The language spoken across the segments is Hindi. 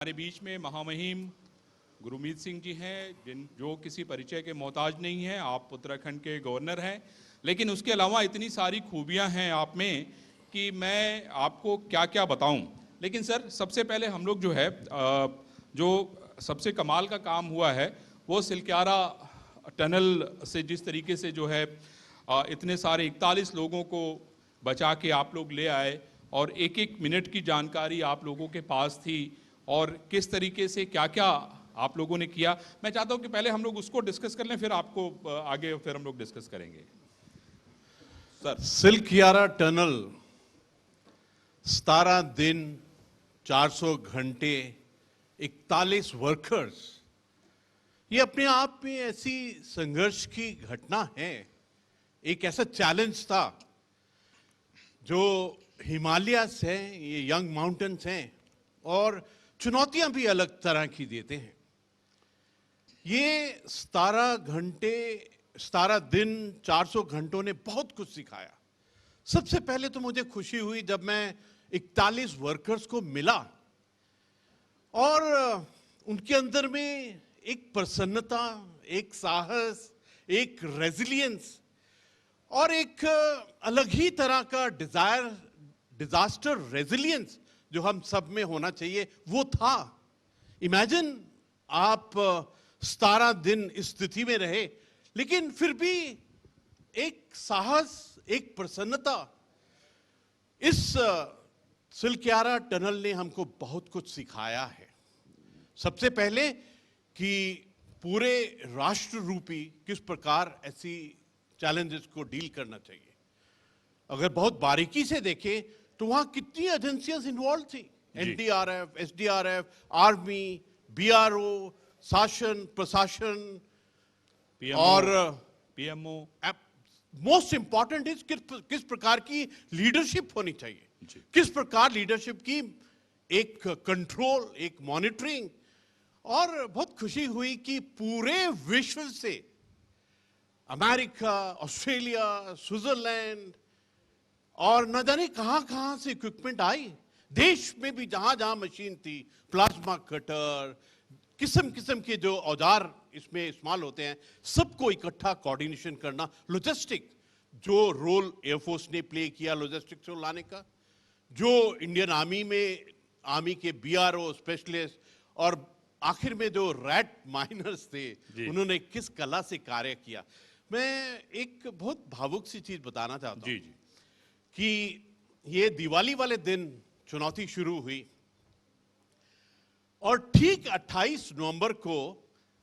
हमारे बीच में महामहिम गुरमीत सिंह जी हैं, जो किसी परिचय के मोहताज नहीं हैं। आप उत्तराखंड के गवर्नर हैं, लेकिन उसके अलावा इतनी सारी खूबियां हैं आप में कि मैं आपको क्या क्या बताऊं। लेकिन सर, सबसे पहले हम लोग जो है जो सबसे कमाल का काम हुआ है वो सिलक्यारा टनल से जिस तरीके से जो है इतने सारे 41 लोगों को बचा के आप लोग ले आए और एक एक मिनट की जानकारी आप लोगों के पास थी और किस तरीके से क्या क्या आप लोगों ने किया। मैं चाहता हूं कि पहले हम लोग उसको डिस्कस कर लें, फिर आपको आगे फिर हम लोग डिस्कस करेंगे। सर, सिलक्यारा टनल 17 दिन 400 घंटे 41 वर्कर्स, ये अपने आप में ऐसी संघर्ष की घटना है। एक ऐसा चैलेंज था जो हिमालयस हैं, ये यंग माउंटेन्स हैं और चुनौतियां भी अलग तरह की देते हैं। ये 17 दिन 400 घंटों ने बहुत कुछ सिखाया। सबसे पहले तो मुझे खुशी हुई जब मैं 41 वर्कर्स को मिला और उनके अंदर में एक प्रसन्नता, एक साहस, एक रेजिलियंस और एक अलग ही तरह का डिजास्टर रेजिलियंस जो हम सब में होना चाहिए, वो था। इमेजिन आप 17 दिन इस स्थिति में रहे, लेकिन फिर भी एक साहस, एक प्रसन्नता। इस सिलक्यारा टनल ने हमको बहुत कुछ सिखाया है। सबसे पहले कि पूरे राष्ट्र रूपी किस प्रकार ऐसी चैलेंजेस को डील करना चाहिए। अगर बहुत बारीकी से देखें तो वहां कितनी एजेंसियां इन्वॉल्व थी, एनडीआरएफ, एसडीआरएफ, आर्मी, बीआरओ, शासन, प्रशासन और पीएमओ। मोस्ट इंपॉर्टेंट इज किस प्रकार की लीडरशिप होनी चाहिए, किस प्रकार लीडरशिप की एक कंट्रोल, एक मॉनिटरिंग। और बहुत खुशी हुई कि पूरे विश्व से अमेरिका, ऑस्ट्रेलिया, स्विट्जरलैंड और न जाने कहां से इक्विपमेंट आई। देश में भी जहां जहां मशीन थी, प्लाज्मा कटर, किस्म किस्म के जो औजार इसमें इस्तेमाल होते हैं, सबको इकट्ठा कोऑर्डिनेशन करना, लॉजिस्टिक जो रोल एयरफोर्स ने प्ले किया लॉजिस्टिक्स को लाने का, जो इंडियन आर्मी में आर्मी के बीआरओ स्पेशलिस्ट और आखिर में जो रैट माइनर्स थे, उन्होंने किस कला से कार्य किया। मैं एक बहुत भावुक सी चीज बताना चाहता हूं कि ये दिवाली वाले दिन चुनौती शुरू हुई और ठीक 28 नवंबर को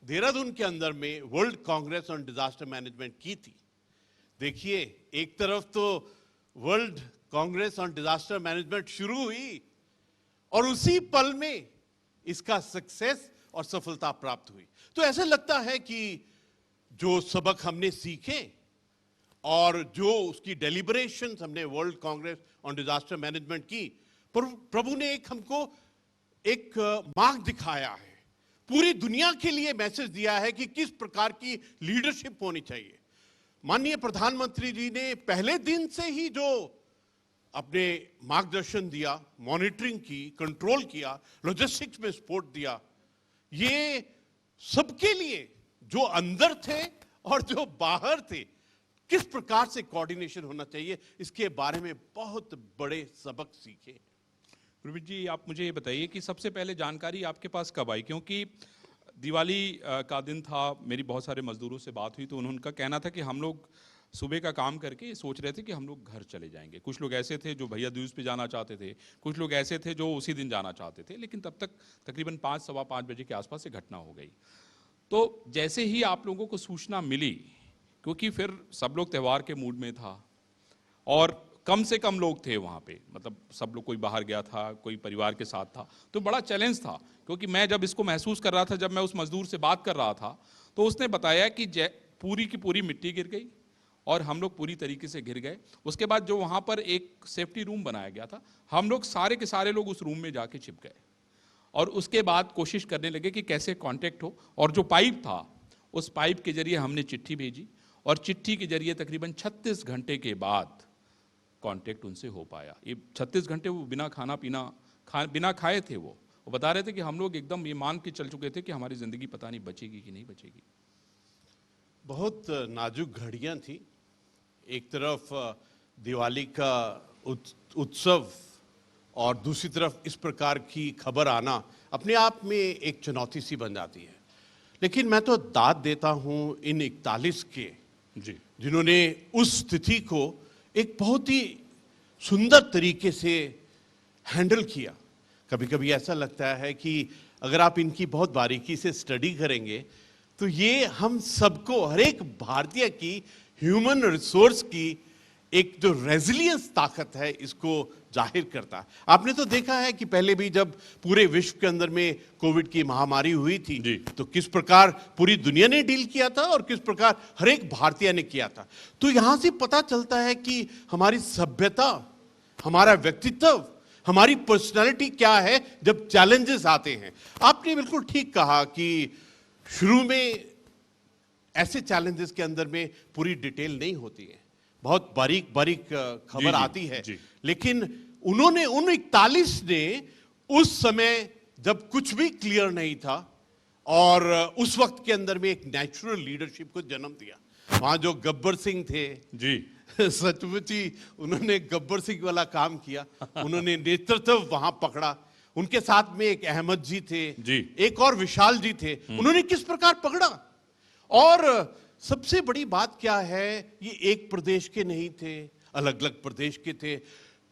देहरादून के अंदर में world Congress on disaster management की थी। देखिए, एक तरफ तो world Congress on disaster management शुरू हुई और उसी पल में इसका सक्सेस और सफलता प्राप्त हुई। तो ऐसा लगता है कि जो सबक हमने सीखे और जो उसकी डेलिब्रेशंस हमने world Congress on disaster management की, प्रभु ने हमको एक मार्ग दिखाया है, पूरी दुनिया के लिए मैसेज दिया है कि किस प्रकार की लीडरशिप होनी चाहिए। माननीय प्रधानमंत्री जी ने पहले दिन से ही जो अपने मार्गदर्शन दिया, मॉनिटरिंग की, कंट्रोल किया, लॉजिस्टिक्स में सपोर्ट दिया, ये सबके लिए जो अंदर थे और जो बाहर थे किस प्रकार से कोऑर्डिनेशन होना चाहिए, इसके बारे में बहुत बड़े सबक सीखे। गुरमीत जी, आप मुझे ये बताइए कि सबसे पहले जानकारी आपके पास कब आई? क्योंकि दिवाली का दिन था, मेरी बहुत सारे मजदूरों से बात हुई तो उनका कहना था कि हम लोग सुबह का काम करके सोच रहे थे कि हम लोग घर चले जाएंगे। कुछ लोग ऐसे थे जो भैया दूज पे जाना चाहते थे, कुछ लोग ऐसे थे जो उसी दिन जाना चाहते थे, लेकिन तब तक तकरीबन 5, सवा 5 बजे के आसपास ये घटना हो गई। तो जैसे ही आप लोगों को सूचना मिली, क्योंकि फिर सब लोग त्यौहार के मूड में था और कम से कम लोग थे वहाँ पे, मतलब सब लोग, कोई बाहर गया था, कोई परिवार के साथ था, तो बड़ा चैलेंज था। क्योंकि मैं जब इसको महसूस कर रहा था, जब मैं उस मजदूर से बात कर रहा था, तो उसने बताया कि पूरी की पूरी मिट्टी गिर गई और हम लोग पूरी तरीके से गिर गए। उसके बाद जो वहाँ पर एक सेफ्टी रूम बनाया गया था, हम लोग सारे के सारे लोग उस रूम में जाके छिप गए और उसके बाद कोशिश करने लगे कि कैसे कांटेक्ट हो। और जो पाइप था, उस पाइप के जरिए हमने चिट्ठी भेजी और चिट्ठी के जरिए तकरीबन 36 घंटे के बाद कांटेक्ट उनसे हो पाया। ये 36 घंटे वो बिना खाना पीना बिना खाए थे वो, वो बता रहे थे कि हम लोग एकदम ये मान के चल चुके थे कि हमारी जिंदगी पता नहीं बचेगी कि नहीं बचेगी। बहुत नाजुक घड़ियां थी। एक तरफ दिवाली का उत्सव और दूसरी तरफ इस प्रकार की खबर आना अपने आप में एक चुनौती सी बन जाती है। लेकिन मैं तो दाद देता हूं इन 41 के जी जिन्होंने उस स्थिति को एक बहुत ही सुंदर तरीके से हैंडल किया। कभी कभी ऐसा लगता है कि अगर आप इनकी बहुत बारीकी से स्टडी करेंगे तो ये हम सबको, हर एक भारतीय की ह्यूमन रिसोर्स की एक जो रेजिलियंस ताकत है इसको जाहिर करता है। आपने तो देखा है कि पहले भी जब पूरे विश्व के अंदर में कोविड की महामारी हुई थी जी। तो किस प्रकार पूरी दुनिया ने डील किया था और किस प्रकार हर एक भारतीय ने किया था। तो यहां से पता चलता है कि हमारी सभ्यता, हमारा व्यक्तित्व, हमारी पर्सनालिटी क्या है जब चैलेंजेस आते हैं। आपने बिल्कुल ठीक कहा कि शुरू में ऐसे चैलेंजेस के अंदर में पूरी डिटेल नहीं होती है, बहुत बारीक बारीक खबर जी, आती है। जी। लेकिन उन्होंने, उन 41 ने उस समय जब कुछ भी क्लियर नहीं था और उस वक्त के अंदर में एक नेचुरल लीडरशिप को जन्म दिया। वहां जो गब्बर सिंह थे जी सचमुच ही उन्होंने गब्बर सिंह वाला काम किया। उन्होंने नेतृत्व वहां पकड़ा। उनके साथ में एक अहमद जी थे जी। एक और विशाल जी थे। उन्होंने किस प्रकार पकड़ा। और सबसे बड़ी बात क्या है, ये एक प्रदेश के नहीं थे, अलग अलग प्रदेश के थे।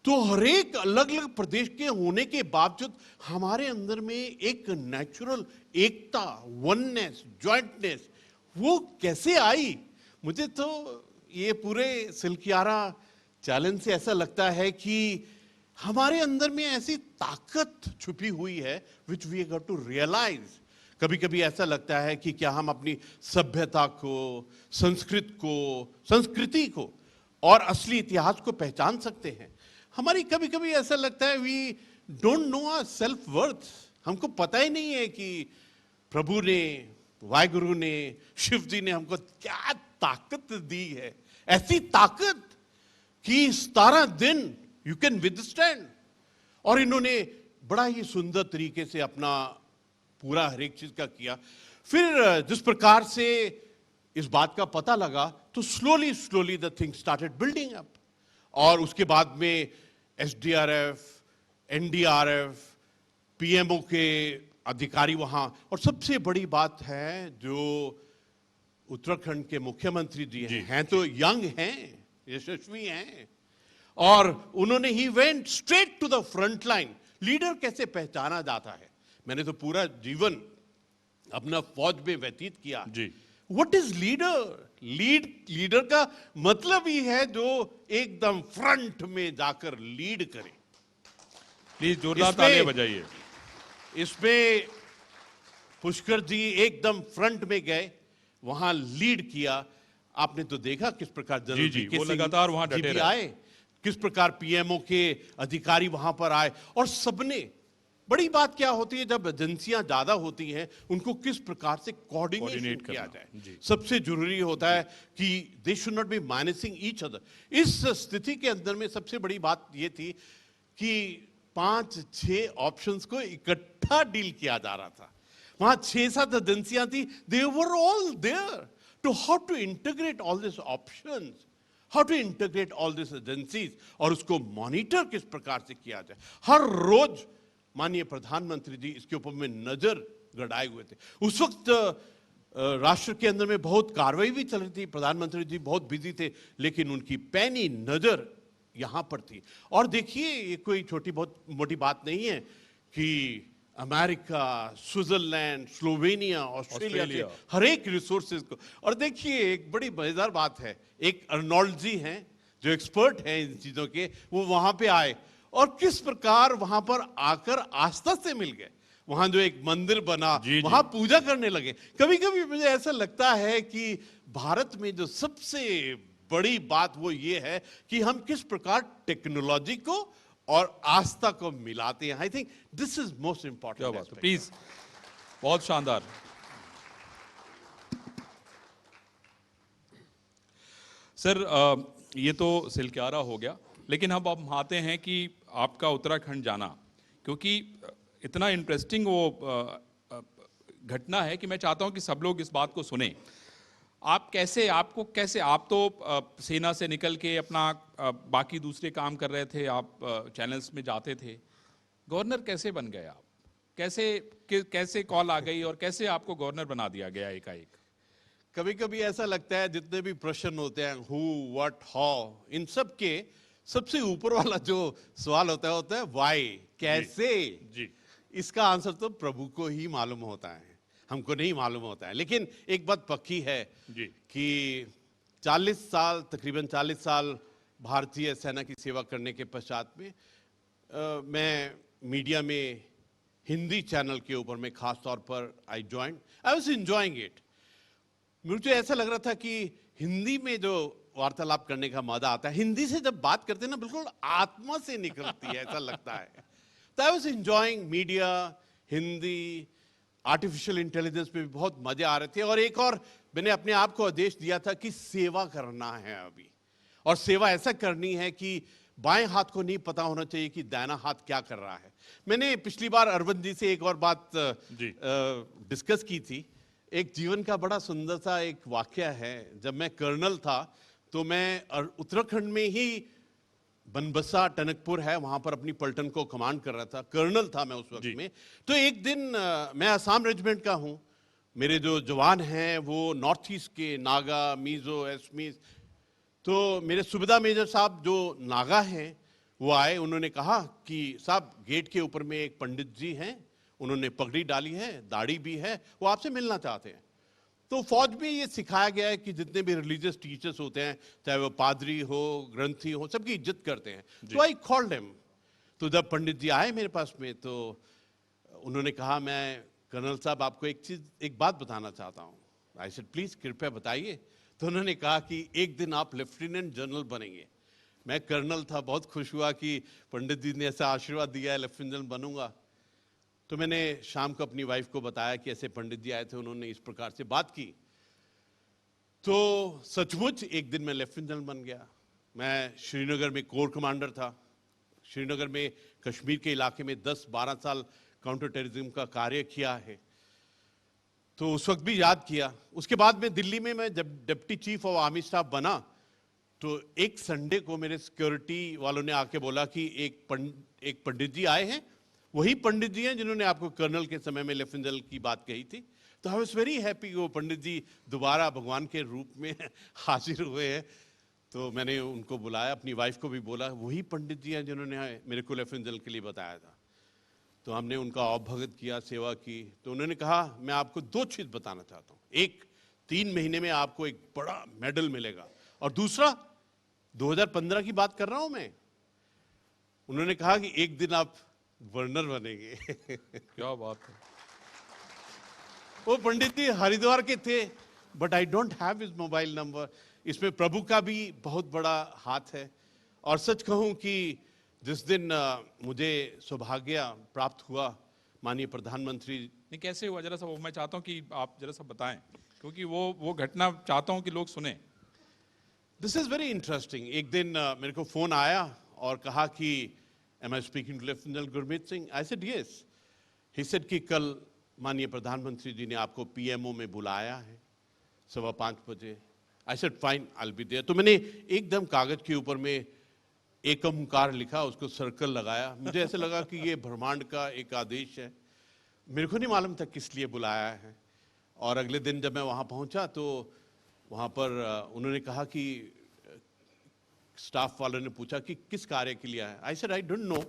तो हर एक अलग अलग प्रदेश के होने के बावजूद हमारे अंदर में एक नेचुरल एकता, वननेस, जॉइंटनेस वो कैसे आई। मुझे तो ये पूरे सिल्कियारा चैलेंज से ऐसा लगता है कि हमारे अंदर में ऐसी ताकत छुपी हुई है which we got to realise. कभी कभी ऐसा लगता है कि क्या हम अपनी सभ्यता को, संस्कृति को और असली इतिहास को पहचान सकते हैं। हमारी कभी कभी ऐसा लगता है we don't know our self worth. हमको पता ही नहीं है कि प्रभु ने, वाहिगुरु ने, शिव जी ने हमको क्या ताकत दी है। ऐसी ताकत कि 17 दिन यू कैन विदस्टैंड। और इन्होंने बड़ा ही सुंदर तरीके से अपना पूरा हर एक चीज का किया। फिर जिस प्रकार से इस बात का पता लगा तो slowly slowly the thing started building up. और उसके बाद में एसडीआरएफ, एनडीआरएफ, पीएमओ के अधिकारी वहां। और सबसे बड़ी बात है जो उत्तराखंड के मुख्यमंत्री जी हैं तो यंग हैं, यशस्वी हैं, और उन्होंने he went straight to the front line. Leader कैसे पहचाना जाता है, मैंने तो पूरा जीवन अपना फौज में व्यतीत किया जी। What is leader? लीडर का मतलब ही है जो एकदम फ्रंट में जाकर लीड करे। प्लीज जोरदार इसमें- तालियां बजाइए। इसमें पुष्कर जी एकदम फ्रंट में गए, वहां लीड किया। आपने तो देखा किस प्रकार जनरल जी, जी, वीके वो सिंह लगातार वहां जी डटे भी रहे। आए, किस प्रकार पीएमओ के अधिकारी वहां पर आए। और सबने, बड़ी बात क्या होती है जब एजेंसियां ज्यादा होती हैं उनको किस प्रकार से कोऑर्डिनेशन कोऑर्डिनेट किया करना, जाए। जी। सबसे जरूरी होता है कि they should not be minusing each other. इस स्थिति के अंदर में सबसे बड़ी बात यह थी कि 5-6 ऑप्शंस को इकट्ठा डील किया जा रहा था। वहां 6-7 एजेंसियां थी, they were all there to how to integrate all this options, how to integrate all this agencies, और उसको मॉनिटर किस प्रकार से किया जाए। हर रोज माननीय प्रधानमंत्री जी इसके ऊपर में नजर गड़ाए हुए थे। उस वक्त राष्ट्र के अंदर में बहुत कार्रवाई भी चल रही थी, प्रधानमंत्री जी बहुत बिजी थे, लेकिन उनकी पैनी नजर यहां पर थी। और देखिए ये कोई छोटी बहुत मोटी बात नहीं है कि अमेरिका, स्विट्जरलैंड, स्लोवेनिया, ऑस्ट्रेलिया से हर एक रिसोर्सेज को। और देखिए एक बड़ी मजेदार बात है, एक अर्नोल्ड जी हैं जो एक्सपर्ट हैं इन चीजों के, वो वहां पे आए और किस प्रकार वहां पर आकर आस्था से मिल गए। वहां जो एक मंदिर बना, जी, वहां पूजा करने लगे। कभी कभी मुझे ऐसा लगता है कि भारत में जो सबसे बड़ी बात वो ये है कि हम किस प्रकार टेक्नोलॉजी को और आस्था को मिलाते हैं। I think this is most क्या इंपॉर्टेंट। बात है, प्लीज, बहुत शानदार। सर ये तो सिलक्यारा हो गया, लेकिन अब हम आते हैं कि आपका उत्तराखंड जाना, क्योंकि इतना इंटरेस्टिंग वो घटना है कि मैं चाहता हूं कि सब लोग इस बात को सुने। आप तो सेना से निकल के अपना बाकी दूसरे काम कर रहे थे, आप चैनल्स में जाते थे, गवर्नर कैसे बन गए आप? कैसे कॉल आ गई और कैसे आपको गवर्नर बना दिया गया एकाएक? कभी कभी ऐसा लगता है जितने भी प्रश्न होते हैं, हु, व्हाट, हाउ, इन सब के सबसे ऊपर वाला जो सवाल होता है वाई, कैसे। जी। इसका आंसर तो प्रभु को ही मालूम होता है, हमको नहीं मालूम होता है। लेकिन एक बात पक्की है जी। कि 40 साल, तकरीबन 40 साल भारतीय सेना की सेवा करने के पश्चात में मैं मीडिया में हिंदी चैनल के ऊपर में खास तौर पर आई वाज एंजॉयिंग इट। मुझे ऐसा लग रहा था कि हिंदी में जो वार्तालाप करने का मजा आता है, हिंदी से जब बात करते हैं ना, बिल्कुल आत्मा से निकलती है, ऐसा लगता है। तो I was enjoying media, Hindi, artificial intelligence में भी बहुत मजे आ रहे थे। और एक और मैंने अपने आप को आदेश दिया था कि सेवा करना है अभी, और सेवा ऐसा करनी है कि बाएं हाथ को नहीं पता होना चाहिए कि दाहिना हाथ क्या कर रहा है। मैंने पिछली बार अरविंद जी से एक और बात डिस्कस की थी। एक जीवन का बड़ा सुंदर सा एक वाकया है। जब मैं कर्नल था तो मैं उत्तराखंड में ही बनबसा टनकपुर है, वहां पर अपनी पलटन को कमांड कर रहा था, कर्नल था मैं उस वक्त में। तो एक दिन मैं असम रेजिमेंट का हूं, मेरे जो जवान हैं वो नॉर्थ ईस्ट के नागा, मीजो, एसमीज। तो मेरे सुबेदार मेजर साहब जो नागा हैं वो आए, उन्होंने कहा कि साहब गेट के ऊपर में एक पंडित जी हैं, उन्होंने पगड़ी डाली है, दाढ़ी भी है, वो आपसे मिलना चाहते हैं। तो फौज में ये सिखाया गया है कि जितने भी रिलीजियस टीचर्स होते हैं, चाहे वो पादरी हो, ग्रंथी हो, सबकी इज्जत करते हैं। तो आई कॉल्ड हिम। तो जब पंडित जी आए मेरे पास में तो उन्होंने कहा, मैं कर्नल साहब आपको एक बात बताना चाहता हूँ। आई सेड प्लीज, कृपया बताइए। तो उन्होंने कहा कि एक दिन आप लेफ्टिनेंट जनरल बनेंगे। मैं कर्नल था, बहुत खुश हुआ कि पंडित जी ने ऐसा आशीर्वाद दिया है, लेफ्टिनेंट जनरल बनूंगा। तो मैंने शाम को अपनी वाइफ को बताया कि ऐसे पंडित जी आए थे, उन्होंने इस प्रकार से बात की। तो सचमुच एक दिन मैं लेफ्टिनेंट जनरल बन गया। मैं श्रीनगर में कोर कमांडर था। श्रीनगर में कश्मीर के इलाके में 10-12 साल काउंटर टेररिज्म का कार्य किया है, तो उस वक्त भी याद किया। उसके बाद में दिल्ली में मैं जब deputy chief of army staff बना तो एक संडे को मेरे सिक्योरिटी वालों ने आके बोला कि एक पंडित जी आए हैं, वही पंडित जी हैं जिन्होंने आपको कर्नल के समय में लेफ्टिनेंट जनरल की बात कही थी। तो आई वाज वेरी हैप्पी, वो पंडित जी दोबारा भगवान के रूप में हाजिर हुए हैं। तो मैंने उनको बुलाया, अपनी वाइफ को भी बोला, वही पंडित जी हैं जिन्होंने मेरे को लेफ्टिनेंट जनरल के लिए बताया था। तो हमने उनका औभगत किया, सेवा की। तो उन्होंने कहा, मैं आपको 2 चीज बताना चाहता हूँ। एक, 3 महीने में आपको एक बड़ा मेडल मिलेगा, और दूसरा 2015 की बात कर रहा हूं मैं। उन्होंने कहा कि एक दिन आप गवर्नर बनेंगे। क्या बात है। वो पंडित जी हरिद्वार के थे, but I don't have his mobile number. इसमें प्रभु का भी बहुत बड़ा हाथ है। और सच कहूं कि जिस दिन मुझे सौभाग्य प्राप्त हुआ, माननीय प्रधानमंत्री। नहीं, कैसे हुआ जरा सा वो मैं चाहता हूँ कि आप जरा सा बताएं, क्योंकि वो घटना चाहता हूँ कि लोग सुने। This is very interesting. एक दिन मेरे को फोन आया और कहा कि am I speaking to lieutenant general Gurmeet Singh? I said yes. He said कि कल माननीय प्रधानमंत्री जी ने आपको पीएमओ में बुलाया है 5:15 बजे। I said fine, I will be there. तो मैंने एकदम कागज के ऊपर में एकमकार लिखा, उसको सर्कल लगाया। मुझे ऐसे लगा कि ये ब्रह्मांड का एक आदेश है। मेरे को नहीं मालूम था किस लिए बुलाया है। और अगले दिन जब मैं वहां पहुंचा तो वहां पर उन्होंने कहा कि स्टाफ वालों ने पूछा कि किस कार्य के लिए आया। I said I don't know,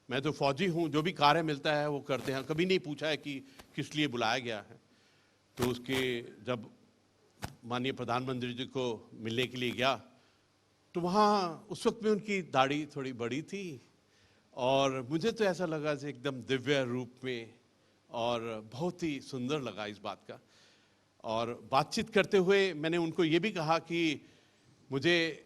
मैं तो फौजी हूं, जो भी कार्य मिलता है वो करते हैं, कभी नहीं पूछा है कि किस लिए बुलाया गया है। तो उसके जब माननीय प्रधानमंत्री जी को मिलने के लिए गया तो वहाँ उस वक्त में उनकी दाढ़ी थोड़ी बड़ी थी, और मुझे तो ऐसा लगा जैसे एकदम दिव्य रूप में, और बहुत ही सुंदर लगा इस बात का। और बातचीत करते हुए मैंने उनको ये भी कहा कि मुझे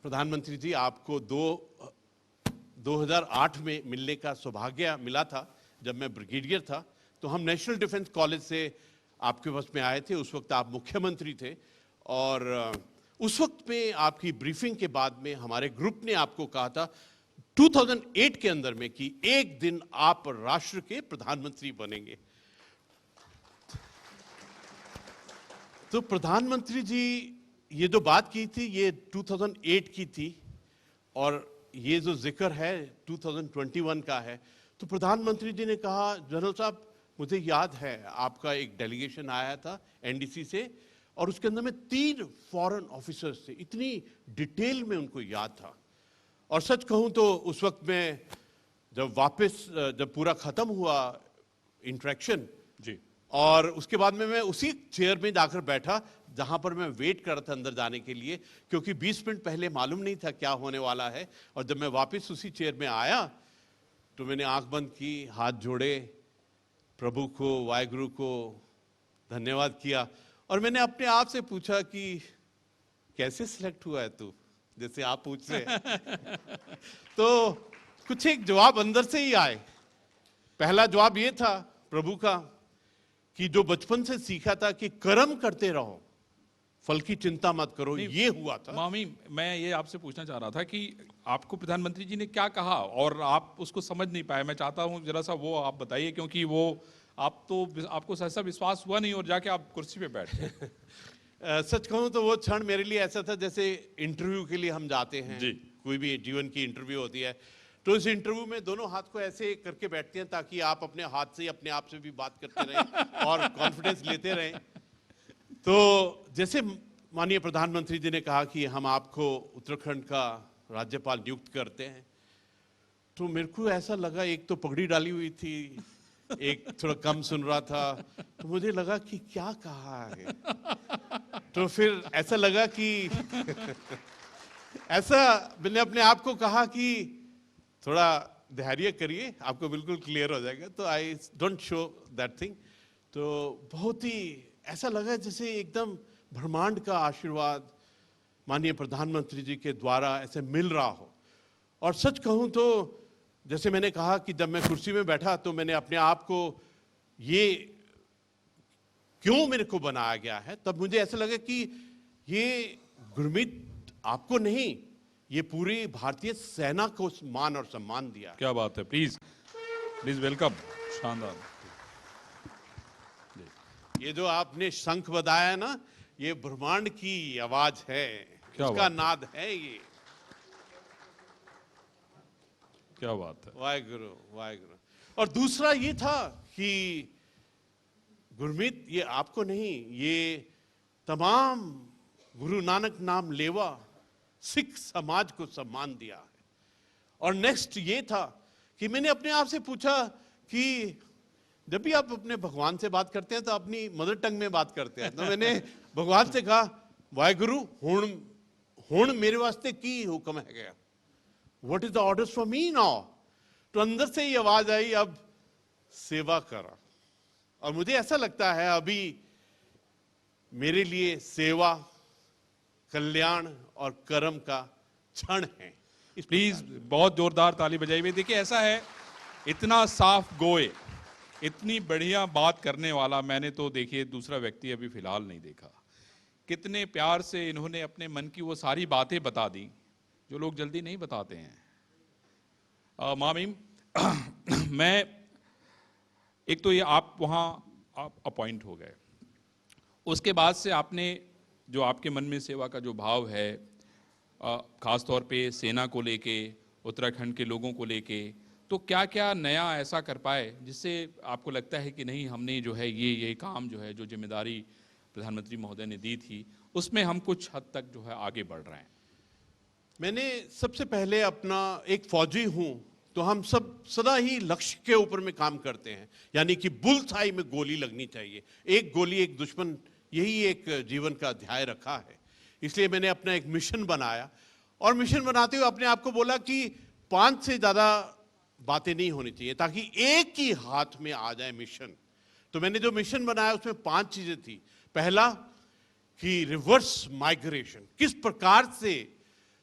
प्रधानमंत्री जी आपको 2008 में मिलने का सौभाग्य मिला था जब मैं ब्रिगेडियर था। तो हम नेशनल डिफेंस कॉलेज से आपके पास में आए थे, उस वक्त आप मुख्यमंत्री थे। और उस वक्त में आपकी ब्रीफिंग के बाद में हमारे ग्रुप ने आपको कहा था 2008 के अंदर में कि एक दिन आप राष्ट्र के प्रधानमंत्री बनेंगे। तो प्रधानमंत्री जी ये जो बात की थी ये 2008 की थी और ये जो जिक्र है 2021 का है। तो प्रधानमंत्री जी ने कहा, जनरल साहब मुझे याद है आपका एक डेलीगेशन आया था एनडीसी से और उसके अंदर में 3 फॉरेन ऑफिसर्स थे, इतनी डिटेल में उनको याद था। और सच कहूं तो उस वक्त में जब पूरा खत्म हुआ इंटरेक्शन जी, और उसके बाद में मैं उसी चेयर में जाकर बैठा जहां पर मैं वेट कर रहा था अंदर जाने के लिए, क्योंकि 20 मिनट पहले मालूम नहीं था क्या होने वाला है। और जब मैं वापस उसी चेयर में आया तो मैंने आंख बंद की, हाथ जोड़े, प्रभु को, वाहिगुरु को धन्यवाद किया और मैंने अपने आप से पूछा कि कैसे सिलेक्ट हुआ है तू, जैसे आप पूछ रहे हैं। तो कुछ एक जवाब अंदर से ही आए। पहला जवाब ये था प्रभु का कि जो बचपन से सीखा था कि कर्म करते रहो, फल की चिंता मत करो, ये हुआ था। मामी मैं ये आपसे पूछना चाह रहा था कि आपको प्रधानमंत्री जी ने क्या कहा और आप उसको समझ नहीं पाए। मैं चाहता हूँ जरा सा वो आप बताइए, क्योंकि वो आपको सहसा विश्वास हुआ नहीं और जाके आप कुर्सी पे बैठ गए। सच कहूं तो वो क्षण मेरे लिए ऐसा था जैसे इंटरव्यू के लिए हम जाते हैं जी। कोई भी जीवन की इंटरव्यू होती है तो इस इंटरव्यू में दोनों हाथ को ऐसे करके बैठते हैं ताकि आप अपने हाथ से अपने आप से भी बात करते रहें और कॉन्फिडेंस लेते रहें। तो जैसे माननीय प्रधानमंत्री जी ने कहा कि हम आपको उत्तराखंड का राज्यपाल नियुक्त करते हैं, तो मेरे को ऐसा लगा, एक तो पगड़ी डाली हुई थी, एक थोड़ा कम सुन रहा था, तो मुझे लगा कि क्या कहा है। तो फिर ऐसा लगा कि ऐसा मैंने अपने आप को कहा कि थोड़ा धैर्य करिए, आपको बिल्कुल क्लियर हो जाएगा। तो I don't show that thing. तो बहुत ही ऐसा लगा जैसे एकदम ब्रह्मांड का आशीर्वाद माननीय प्रधानमंत्री जी के द्वारा ऐसे मिल रहा हो। और सच कहूं तो जैसे मैंने कहा कि जब मैं कुर्सी में बैठा तो मैंने अपने आप को ये क्यों मेरे को बनाया गया है, तब मुझे ऐसा लगा कि ये गुरमीत आपको नहीं, ये पूरी भारतीय सेना को मान और सम्मान दिया। क्या बात है, प्लीज प्लीज वेलकम। शानदार। ये जो आपने शंख बजाया ना, ये ब्रह्मांड की आवाज है, क्या उसका बात है। नाद है ये। क्या बात है। वाहिगुरु वाहिगुरु। और दूसरा ये था कि गुरमीत ये आपको नहीं, ये तमाम गुरु नानक नाम लेवा सिख समाज को सम्मान दिया है। और नेक्स्ट ये था कि मैंने अपने आप से पूछा कि जब भी आप अपने भगवान से बात करते हैं तो अपनी मदर टंग में बात करते हैं। तो मैंने भगवान से कहा, वाहिगुरु हुण मेरे वास्ते की हुक्म है गया, what is the orders for me now. तो अंदर से ही आवाज आई, अब सेवा करा। और मुझे ऐसा लगता है अभी मेरे लिए सेवा, कल्याण और कर्म का क्षण है। प्लीज बहुत जोरदार ताली बजाइए। देखिए ऐसा है, इतना साफ गोए, इतनी बढ़िया बात करने वाला मैंने तो देखिए दूसरा व्यक्ति अभी फिलहाल नहीं देखा। कितने प्यार से इन्होंने अपने मन की वो सारी बातें बता दी जो लोग जल्दी नहीं बताते हैं। मामीम मैं एक तो ये आप वहाँ आप अपॉइंट हो गए, उसके बाद से आपने जो आपके मन में सेवा का जो भाव है, खास तौर पे सेना को लेके, उत्तराखंड के लोगों को लेके, तो क्या क्या नया ऐसा कर पाए जिससे आपको लगता है कि नहीं हमने जो है ये काम जो है, जो जिम्मेदारी प्रधानमंत्री महोदय ने दी थी, उसमें हम कुछ हद तक जो है आगे बढ़ रहे हैं। मैंने सबसे पहले अपना एक फौजी हूं तो हम सब सदा ही लक्ष्य के ऊपर में काम करते हैं, यानी कि बुलसाई में गोली लगनी चाहिए, एक गोली एक दुश्मन, यही एक जीवन का अध्याय रखा है। इसलिए मैंने अपना एक मिशन बनाया और मिशन बनाते हुए अपने आप को बोला कि 5 से ज्यादा बातें नहीं होनी चाहिए ताकि एक ही हाथ में आ जाए मिशन। तो मैंने जो मिशन बनाया उसमें 5 चीजें थी। पहला कि रिवर्स माइग्रेशन, किस प्रकार से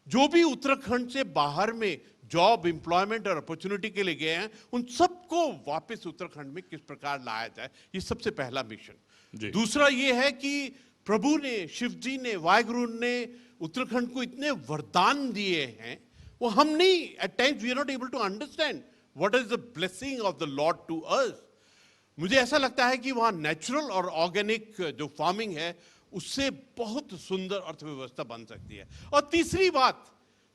जो भी उत्तराखंड से बाहर में जॉब, एम्प्लॉयमेंट और अपॉर्चुनिटी के लिए गए हैं उन सबको वापस उत्तराखंड में किस प्रकार लाया जाए, ये सबसे पहला मिशन। दूसरा ये है कि प्रभु ने, शिव जी ने, वाहिगुरु ने उत्तराखंड को इतने वरदान दिए हैं, वो हम नहीं, at times we are not able to understand what is the blessing of the Lord to us. मुझे ऐसा लगता है कि वहां नेचुरल और ऑर्गेनिक जो फार्मिंग है उससे बहुत सुंदर अर्थव्यवस्था बन सकती है। और तीसरी बात,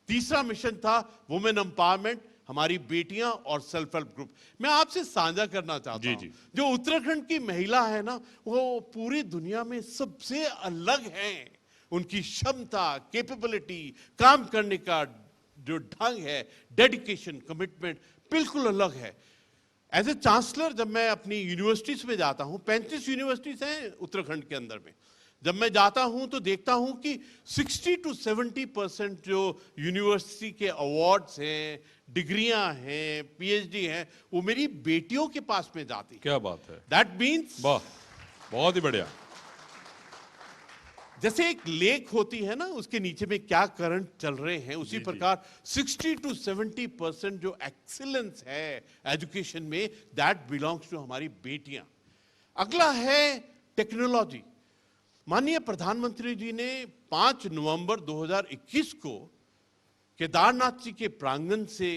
तीसरा मिशन था वुमेन एम्पावरमेंट, हमारी बेटियां और सेल्फ हेल्प ग्रुप। मैं आपसे साझा करना चाहता हूं, जो उत्तराखंड की महिला है ना, वो पूरी दुनिया में सबसे अलग हैं। उनकी क्षमता, कैपेबिलिटी, काम करने का जो ढंग है, डेडिकेशन, कमिटमेंट बिल्कुल अलग है। एज ए चांसलर जब मैं अपनी यूनिवर्सिटीज में जाता हूं, 35 यूनिवर्सिटीज हैं उत्तराखंड के अंदर में, जब मैं जाता हूं तो देखता हूं कि 60 to 70% जो यूनिवर्सिटी के अवार्ड्स हैं, डिग्रियां हैं, पीएचडी हैं, वो मेरी बेटियों के पास में जाती। क्या बात है। दैट मीन्स, वाह, बहुत ही बढ़िया। जैसे एक लेक होती है ना, उसके नीचे में क्या करंट चल रहे हैं, उसी प्रकार 60 to 70% जो एक्सीलेंस है एजुकेशन में, दैट बिलोंग्स टू हमारी बेटियां। अगला है टेक्नोलॉजी। माननीय प्रधानमंत्री जी ने 5 नवंबर 2021 को केदारनाथ जी के प्रांगण से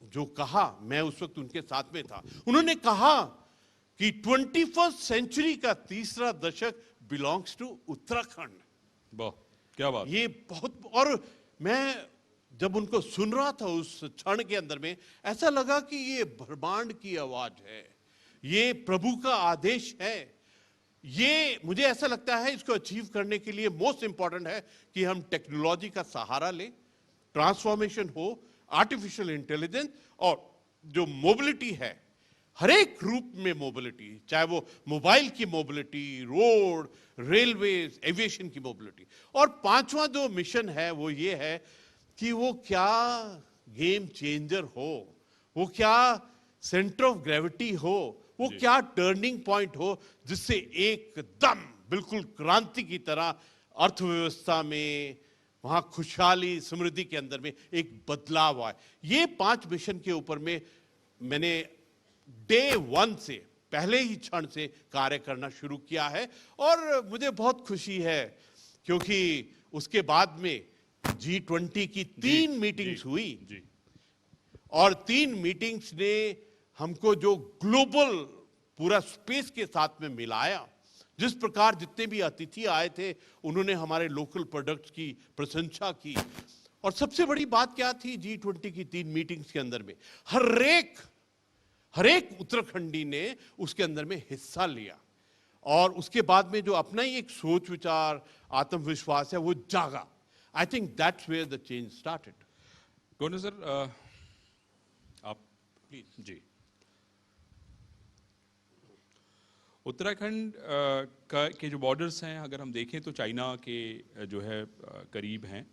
जो कहा, मैं उस वक्त उनके साथ में था, उन्होंने कहा कि 21st सेंचुरी का तीसरा दशक बिलोंग्स टू उत्तराखंड। वाह, क्या बात। ये बहुत, और मैं जब उनको सुन रहा था उस क्षण के अंदर में, ऐसा लगा कि ये ब्रह्मांड की आवाज है, ये प्रभु का आदेश है। ये मुझे ऐसा लगता है इसको अचीव करने के लिए मोस्ट इंपॉर्टेंट है कि हम टेक्नोलॉजी का सहारा लें, ट्रांसफॉर्मेशन हो, आर्टिफिशियल इंटेलिजेंस, और जो मोबिलिटी है, हर एक रूप में मोबिलिटी, चाहे वो मोबाइल की मोबिलिटी, रोड, रेलवेज, एविएशन की मोबिलिटी। और पांचवा जो मिशन है वो ये है कि वो क्या गेम चेंजर हो, वो क्या सेंटर ऑफ ग्रेविटी हो, वो क्या टर्निंग पॉइंट हो, जिससे एकदम बिल्कुल क्रांति की तरह अर्थव्यवस्था में, वहां खुशहाली समृद्धि के अंदर में एक बदलाव आए। ये 5 मिशन के ऊपर में मैंने डे 1 से, पहले ही क्षण से कार्य करना शुरू किया है। और मुझे बहुत खुशी है क्योंकि उसके बाद में G20 की 3 मीटिंग्स हुई, और 3 मीटिंग्स ने हमको जो ग्लोबल पूरा स्पेस के साथ में मिलाया। जिस प्रकार जितने भी अतिथि आए थे उन्होंने हमारे लोकल प्रोडक्ट्स की प्रशंसा की। और सबसे बड़ी बात क्या थी G20 की 3 मीटिंग्स के अंदर में, हर एक उत्तराखंडी ने उसके अंदर में हिस्सा लिया, और उसके बाद में जो अपना ही एक सोच विचार, आत्मविश्वास है वो जागा। I think that's where the change started. Governor sir, आप प्लीज। जी, उत्तराखंड के जो बॉर्डर्स हैं, अगर हम देखें तो चाइना के जो है करीब हैं,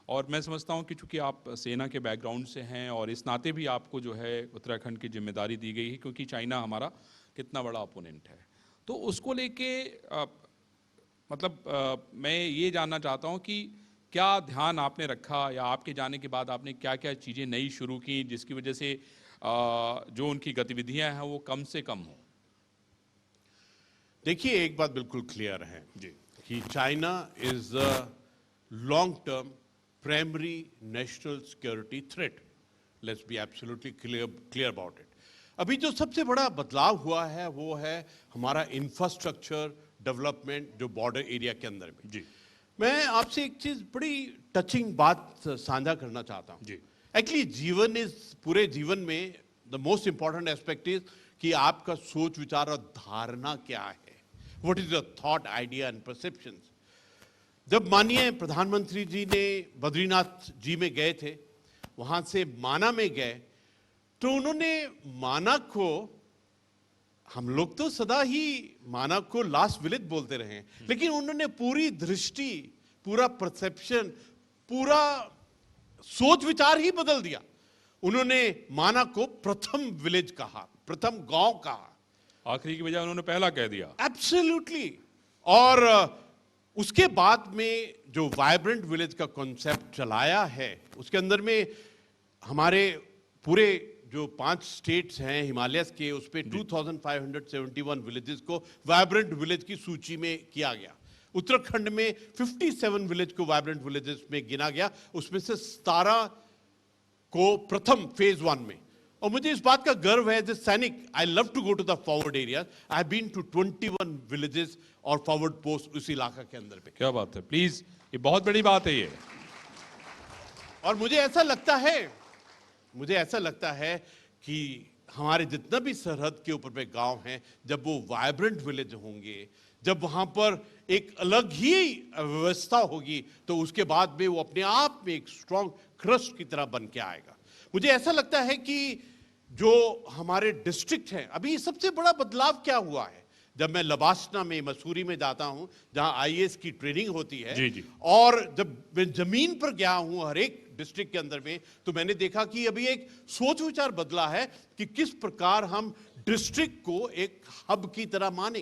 और मैं समझता हूं कि चूंकि आप सेना के बैकग्राउंड से हैं और इस नाते भी आपको जो है उत्तराखंड की जिम्मेदारी दी गई है, क्योंकि चाइना हमारा कितना बड़ा अपोनेंट है, तो उसको लेके मैं ये जानना चाहता हूं कि क्या ध्यान आपने रखा, या आपके जाने के बाद आपने क्या क्या चीज़ें नई शुरू की जिसकी वजह से जो उनकी गतिविधियां हैं वो कम से कम हो। देखिए, एक बात बिल्कुल क्लियर है जी कि China is a long term primary national security threat. Let's be absolutely clear about it. अभी जो सबसे बड़ा बदलाव हुआ है वो है हमारा इंफ्रास्ट्रक्चर डेवलपमेंट जो बॉर्डर एरिया के अंदर में। जी, मैं आपसे एक चीज बड़ी टचिंग बात साझा करना चाहता हूँ। जी, एक्चुअली पूरे जीवन में the most important aspect is कि आपका सोच विचार और धारणा क्या है, what is your thought, idea and perception. जब माननीय प्रधानमंत्री जी ने बद्रीनाथ जी में गए थे, वहां से माना में गए, तो उन्होंने माना को, हम लोग तो सदा ही माना को लास्ट विलेज बोलते रहे, लेकिन उन्होंने पूरी दृष्टि, पूरा परसेप्शन, पूरा सोच विचार ही बदल दिया। उन्होंने माना को प्रथम विलेज कहा, प्रथम गांव कहा, आखिरी की बजाय उन्होंने पहला कह दिया। एब्सोल्युटली। और उसके बाद में जो वाइब्रेंट विलेज का कॉन्सेप्ट चलाया है, उसके अंदर में हमारे पूरे जो 5 स्टेट्स हैं हिमालयस के, उस पे 2571 विलेजेस को वाइब्रेंट विलेज की सूची में किया गया। उत्तराखंड में 57 विलेज को वाइब्रेंट विलेजेस में गिना गया, उसमें से 17 को प्रथम फेज 1 में। और मुझे इस बात का गर्व है, एज सैनिक I love to go to the forward area. I have been to 21 villages और फॉरवर्ड पोस्ट उस इलाका के अंदर पे। क्या बात है, प्लीज, ये बहुत बड़ी बात है ये। और मुझे ऐसा लगता है कि हमारे जितना भी सरहद के ऊपर पे गांव हैं, जब वो वाइब्रेंट विलेज होंगे, जब वहां पर एक अलग ही व्यवस्था होगी, तो उसके बाद में वो अपने आप में एक स्ट्रॉन्ग क्रस्ट की तरह बन के आएगा। मुझे ऐसा लगता है कि जो हमारे डिस्ट्रिक्ट हैं, अभी सबसे बड़ा बदलाव क्या हुआ है, जब मैं लबासना में, मसूरी में जाता हूं, जहां आईएएस की ट्रेनिंग होती है, जी जी। और जब मैं जमीन पर गया हूं हर एक डिस्ट्रिक्ट के अंदर में, तो मैंने देखा कि अभी एक सोच विचार बदला है कि किस प्रकार हम डिस्ट्रिक्ट को एक हब की तरह माने,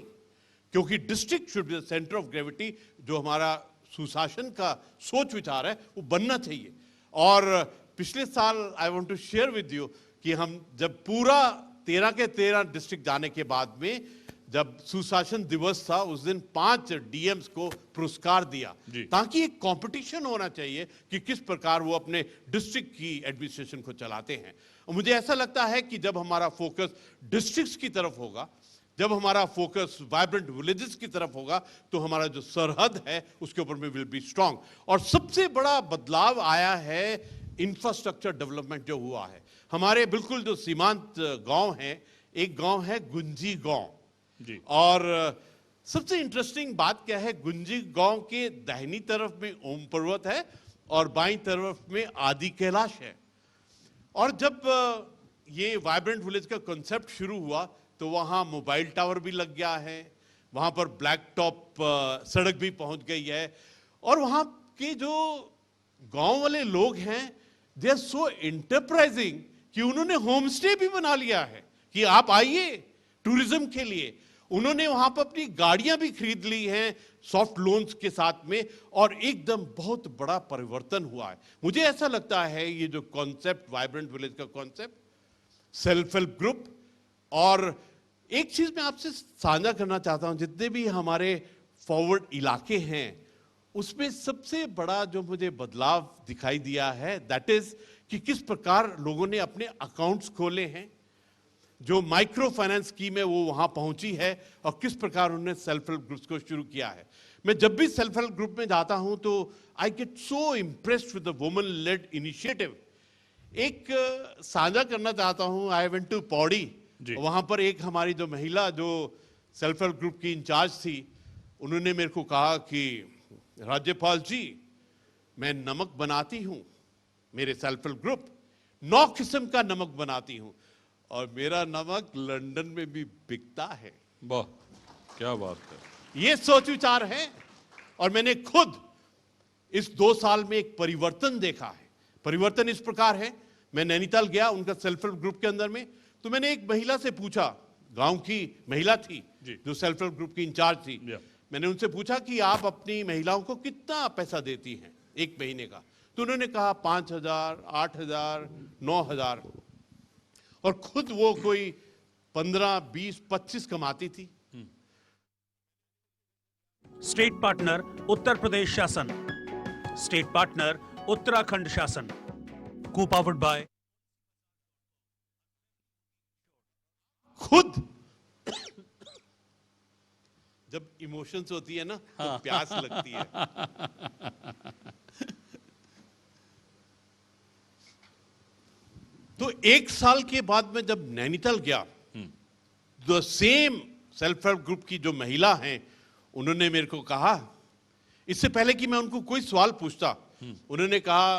क्योंकि district should be the centre of gravity. जो हमारा सुशासन का सोच विचार है वो बनना चाहिए। और पिछले साल I want to share with you कि हम जब पूरा 13 के 13 डिस्ट्रिक्ट जाने के बाद में जब सुशासन दिवस था, उस दिन 5 डीएम्स को पुरस्कार दिया, ताकि एक कंपटीशन होना चाहिए कि किस प्रकार वो अपने डिस्ट्रिक्ट की एडमिनिस्ट्रेशन को चलाते हैं। और मुझे ऐसा लगता है कि जब हमारा फोकस डिस्ट्रिक्ट्स की तरफ होगा, जब हमारा फोकस वाइब्रेंट विलेजेस की तरफ होगा, तो हमारा जो सरहद है उसके ऊपर में विल बी स्ट्रांग। और सबसे बड़ा बदलाव आया है इंफ्रास्ट्रक्चर डेवलपमेंट जो हुआ है। हमारे बिल्कुल जो सीमांत गांव हैं, एक गांव है गुंजी गांव जी। और सबसे इंटरेस्टिंग बात क्या है, गुंजी गांव के दाहिनी तरफ में ओम पर्वत है और बाईं तरफ में आदि कैलाश है। और जब ये वाइब्रेंट विलेज का कॉन्सेप्ट शुरू हुआ, तो वहां मोबाइल टावर भी लग गया है, वहां पर ब्लैक टॉप सड़क भी पहुंच गई है, और वहां के जो गांव वाले लोग हैं, दे आर सो एंटरप्राइजिंग कि उन्होंने होम स्टे भी बना लिया है कि आप आइए टूरिज्म के लिए। उन्होंने वहां पर अपनी गाड़ियां भी खरीद ली हैं सॉफ्ट लोन्स के साथ में, और एकदम बहुत बड़ा परिवर्तन हुआ है। मुझे ऐसा लगता है ये जो कॉन्सेप्ट, वाइब्रेंट विलेज का कॉन्सेप्ट, सेल्फ हेल्प ग्रुप, और एक चीज मैं आपसे साझा करना चाहता हूं, जितने भी हमारे फॉरवर्ड इलाके हैं, उसमें सबसे बड़ा जो मुझे बदलाव दिखाई दिया है, दैट इज कि किस प्रकार लोगों ने अपने अकाउंट्स खोले हैं, जो माइक्रो फाइनेंस स्कीम है वो वहां पहुंची है, और किस प्रकार उन्होंने सेल्फ हेल्प ग्रुप्स को शुरू किया है। मैं जब भी सेल्फ हेल्प ग्रुप में जाता हूं तो I get so impressed with the woman led initiative. एक साझा करना चाहता हूं, आई वेंट टू पौड़ी, वहां पर एक हमारी जो महिला जो सेल्फ हेल्प ग्रुप की इंचार्ज थी, उन्होंने मेरे को कहा कि राज्यपाल जी, मैं नमक बनाती हूं, मेरे सेल्फ हेल्प ग्रुप 9 किस्म का नमक बनाती हूं, और मेरा नमक लंदन में भी बिकता है। वाह, क्या बात है। ये सोच विचार है, और मैंने खुद इस 2 साल में एक परिवर्तन देखा है। परिवर्तन इस प्रकार है, मैं नैनीताल गया उनका सेल्फ हेल्प ग्रुप के अंदर में, तो मैंने एक महिला से पूछा, गांव की महिला थी जो सेल्फ हेल्प ग्रुप की इंचार्ज थी, मैंने उनसे पूछा कि आप अपनी महिलाओं को कितना पैसा देती हैं एक महीने का, तो उन्होंने कहा 5,000, 8,000, 9,000, और खुद वो कोई 15, 20, 25 कमाती थी। स्टेट पार्टनर उत्तर प्रदेश शासन, स्टेट पार्टनर उत्तराखंड शासन, को पावर्ड बाय खुद जब इमोशंस होती है ना, तो प्यास लगती है। तो 1 साल के बाद में जब नैनीताल गया, the same self help group की जो महिला हैं, उन्होंने मेरे को कहा, इससे पहले कि मैं उनको कोई सवाल पूछता, उन्होंने कहा,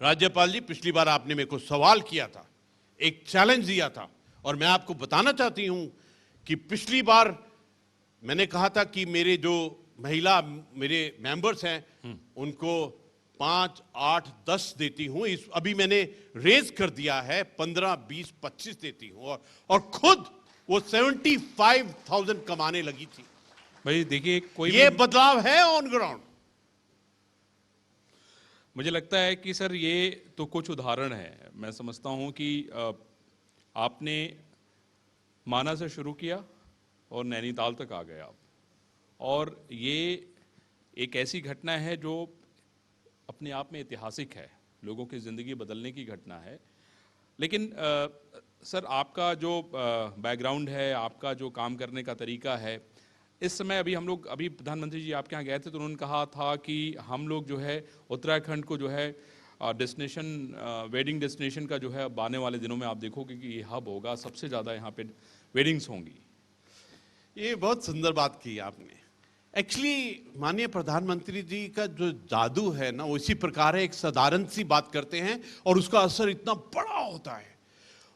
राज्यपाल जी, पिछली बार आपने मेरे को सवाल किया था, एक चैलेंज दिया था, और मैं आपको बताना चाहती हूं कि पिछली बार मैंने कहा था कि मेरे जो महिला मेरे मेंबर्स हैं उनको 5, 8, 10 देती हूं, इस अभी मैंने रेज कर दिया है 15, 20, 25 देती हूं, और खुद वो 75,000 कमाने लगी थी। भाई देखिए, कोई ये बदलाव है ऑन ग्राउंड। मुझे लगता है कि सर ये तो कुछ उदाहरण है। मैं समझता हूं कि आपने माना से शुरू किया और नैनीताल तक आ गए आप, और ये एक ऐसी घटना है जो अपने आप में ऐतिहासिक है। लोगों की ज़िंदगी बदलने की घटना है। लेकिन सर, आपका जो बैकग्राउंड है, आपका जो काम करने का तरीका है, इस समय अभी प्रधानमंत्री जी आपके यहाँ गए थे तो उन्होंने कहा था कि हम लोग जो है उत्तराखंड को जो है वेडिंग डेस्टिनेशन का जो है अब आने वाले दिनों में आप देखोगे कि ये हब होगा, सबसे ज़्यादा यहाँ पे वेडिंग्स होंगी। ये बहुत सुंदर बात की आपने। एक्चुअली माननीय प्रधानमंत्री जी का जो जादू है ना, वो इसी प्रकार है, एक साधारण सी बात करते हैं और उसका असर इतना बड़ा होता है।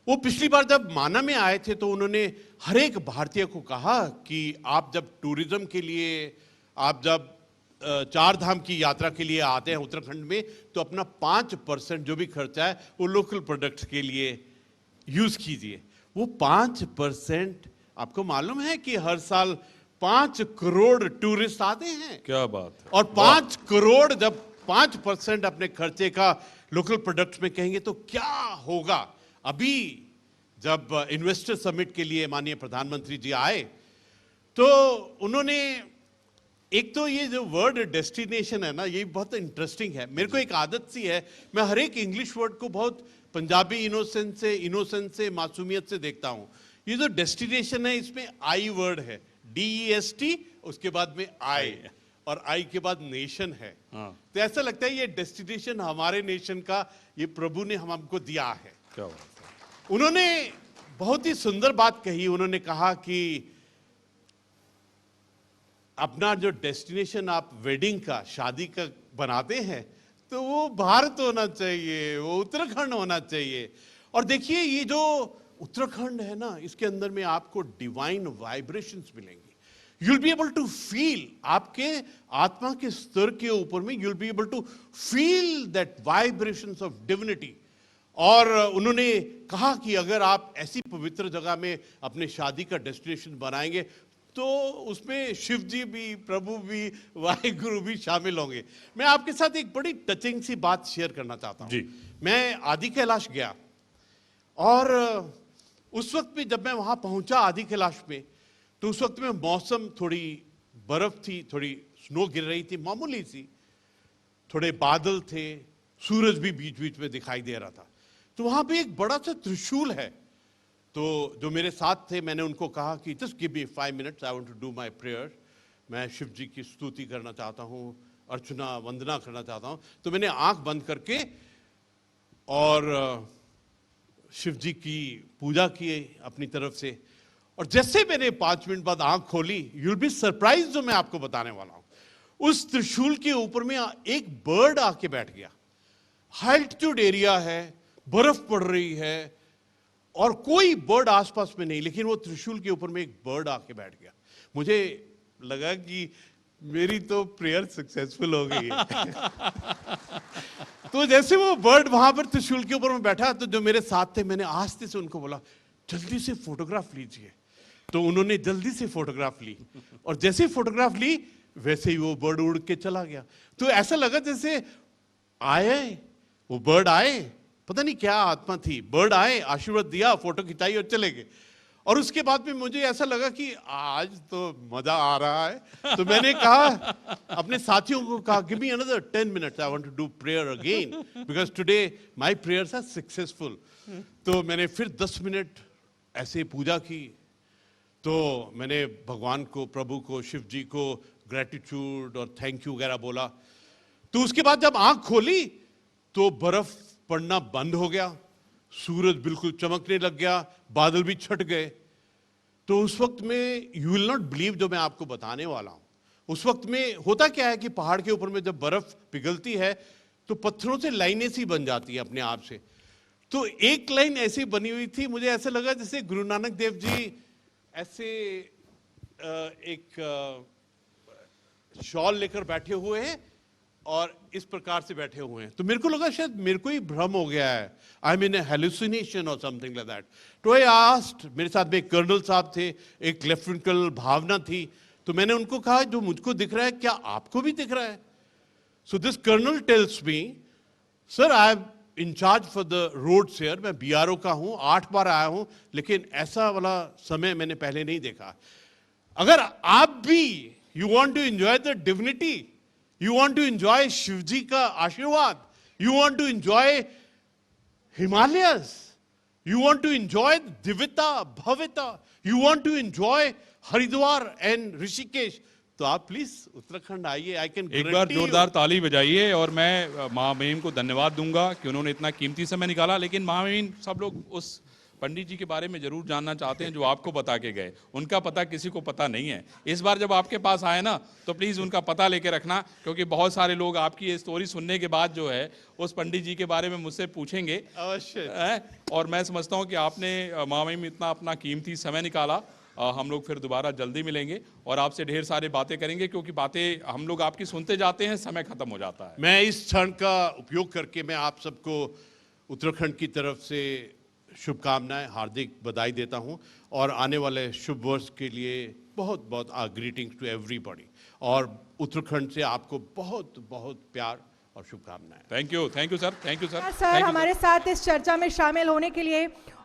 वो पिछली बार जब माना में आए थे तो उन्होंने हर एक भारतीय को कहा कि आप जब टूरिज्म के लिए, आप जब चार धाम की यात्रा के लिए आते हैं उत्तराखंड में, तो अपना 5% जो भी खर्चा है वो लोकल प्रोडक्ट्स के लिए यूज कीजिए। वो 5%, आपको मालूम है कि हर साल 5 करोड़ टूरिस्ट आते हैं। क्या बात है। और 5 करोड़ जब 5% अपने खर्चे का लोकल प्रोडक्ट्स में कहेंगे तो क्या होगा। अभी जब इन्वेस्टर समिट के लिए माननीय प्रधानमंत्री जी आए तो उन्होंने, एक तो ये जो वर्ड डेस्टिनेशन है ना, ये बहुत इंटरेस्टिंग है। मेरे को एक आदत सी है, मैं हर एक इंग्लिश वर्ड को बहुत पंजाबी इनोसेंस से मासूमियत से देखता हूं। ये जो डेस्टिनेशन है इसमें आई वर्ड है, DEST, उसके बाद में आई, और आई के बाद नेशन है। तो ऐसा लगता है ये डेस्टिनेशन हमारे नेशन का, ये प्रभु ने हमको दिया है। क्या बात है। उन्होंने बहुत ही सुंदर बात कही। उन्होंने कहा कि अपना जो डेस्टिनेशन आप वेडिंग का, शादी का बनाते हैं तो वो भारत होना चाहिए, वो उत्तराखंड होना चाहिए। और देखिए ये जो उत्तराखंड है ना, इसके अंदर में आपको डिवाइन वाइब्रेशंस मिलेंगी। you'll be able to feel, आपके आत्मा के स्तर के ऊपर में you'll be able to feel that vibrations of divinity। और उन्होंने कहा कि अगर आप ऐसी पवित्र जगह में अपने शादी का डेस्टिनेशन बनाएंगे तो उसमें शिव जी भी, प्रभु भी, वाहिगुरु भी शामिल होंगे। मैं आपके साथ एक बड़ी टचिंग सी बात शेयर करना चाहता हूँ। मैं आदि कैलाश गया और उस वक्त भी जब मैं वहां पहुंचा आदि कैलाश में, तो उस वक्त में मौसम, थोड़ी बर्फ थी, थोड़ी स्नो गिर रही थी मामूली सी, थोड़े बादल थे, सूरज भी बीच बीच में दिखाई दे रहा था। तो वहां पे एक बड़ा सा त्रिशूल है। तो जो मेरे साथ थे, मैंने उनको कहा कि just give me 5 minutes, I want to do my prayer. मैं शिव जी की स्तुति करना चाहता हूँ, अर्चना वंदना करना चाहता हूँ। तो मैंने आंख बंद करके और शिव जी की पूजा की अपनी तरफ से। और जैसे मैंने 5 मिनट बाद आंख खोली, यू विल बी सरप्राइज जो मैं आपको बताने वाला हूं। उस त्रिशूल के ऊपर में एक बर्ड आके बैठ गया। हाई एल्टीट्यूड एरिया है, बर्फ पड़ रही है और कोई बर्ड आसपास में नहीं, लेकिन वो त्रिशूल के ऊपर में एक बर्ड आके बैठ गया। मुझे लगा कि मेरी तो प्रेयर सक्सेसफुल हो गई है। तो जैसे वो बर्ड वहां पर त्रिशूल के ऊपर में बैठा, तो जो मेरे साथ थे, मैंने आस्ते से उनको बोला जल्दी से फोटोग्राफ लीजिए। तो उन्होंने जल्दी से फोटोग्राफ ली और जैसे ही फोटोग्राफ ली वैसे ही वो बर्ड उड़ के चला गया। तो ऐसा लगा जैसे आए, वो बर्ड आए, पता नहीं क्या आत्मा थी, बर्ड आए, आशीर्वाद दिया, फोटो खिंचाई और चले गए। और उसके बाद में मुझे ऐसा लगा कि आज तो मजा आ रहा है। तो मैंने कहा, अपने साथियों को कहा, give me another 10 minutes, I want to do prayer again because today my prayers are successful. तो मैंने फिर 10 मिनट ऐसे पूजा की। तो मैंने भगवान को, प्रभु को, शिव जी को ग्रेटिट्यूड और थैंक यू वगैरह बोला। तो उसके बाद जब आंख खोली तो बर्फ पड़ना बंद हो गया, सूरज बिल्कुल चमकने लग गया, बादल भी छट गए। तो उस वक्त में यू विल नॉट बिलीव जो मैं आपको बताने वाला हूं। उस वक्त में होता क्या है कि पहाड़ के ऊपर में जब बर्फ पिघलती है तो पत्थरों से लाइनें सी बन जाती है अपने आप से। तो एक लाइन ऐसी बनी हुई थी, मुझे ऐसा लगा जैसे गुरु नानक देव जी ऐसे एक शॉल लेकर बैठे हुए हैं और इस प्रकार से बैठे हुए हैं। तो मेरे को लगा शायद मेरे को ही भ्रम हो गया है, आई मीन ए हेलुसिनेशन और समथिंग लाइक दैट। तो आई आस्क्ड, मेरे साथ में एक कर्नल साहब थे, एक लेफ्टिनेंट कर्नल भावना थी। तो मैंने उनको कहा जो मुझको दिख रहा है क्या आपको भी दिख रहा है? So this colonel tells me, sir I am in-charge for the roads here, मैं BRO का हूं, 8 बार आया हूं, लेकिन ऐसा वाला समय मैंने पहले नहीं देखा। अगर आप भी you want to enjoy the divinity, you want to enjoy Shiv ji का आशीर्वाद, You want to enjoy Himalayas. You want to enjoy Divita, Bhavita. You want to enjoy Haridwar and Rishikesh. तो आप प्लीज उत्तराखंड आइए. आई कैन एक बार जोरदार ताली बजाइए और मैं महामहिम को धन्यवाद दूंगा कि उन्होंने इतना कीमती समय निकाला. लेकिन महामहिम, सब लोग उस पंडित जी के बारे में जरूर जानना चाहते हैं जो आपको बता के गए. उनका पता किसी को पता नहीं है. इस बार जब आपके पास आए ना, तो प्लीज उनका पता लेके रखना, क्योंकि बहुत सारे लोग आपकी ये स्टोरी सुनने के बाद जो है उस पंडित जी के बारे में मुझसे पूछेंगे. अवश्य. और मैं समझता हूँ कि आपने महामहिम इतना अपना कीमती समय निकाला. हम लोग फिर दोबारा जल्दी मिलेंगे और आपसे ढेर सारी बातें करेंगे, क्योंकि बातें हम लोग आपकी सुनते जाते हैं, समय खत्म हो जाता है. मैं इस क्षण का उपयोग करके मैं आप सबको उत्तराखंड की तरफ से शुभकामनाएं, हार्दिक बधाई देता हूं और आने वाले शुभ वर्ष के लिए बहुत बहुत ग्रीटिंग्स टू एवरीबॉडी. और उत्तराखंड से आपको बहुत बहुत प्यार और शुभकामनाएं. Thank you sir. Thank you sir. Sir हमारे साथ इस चर्चा में शामिल होने के लिए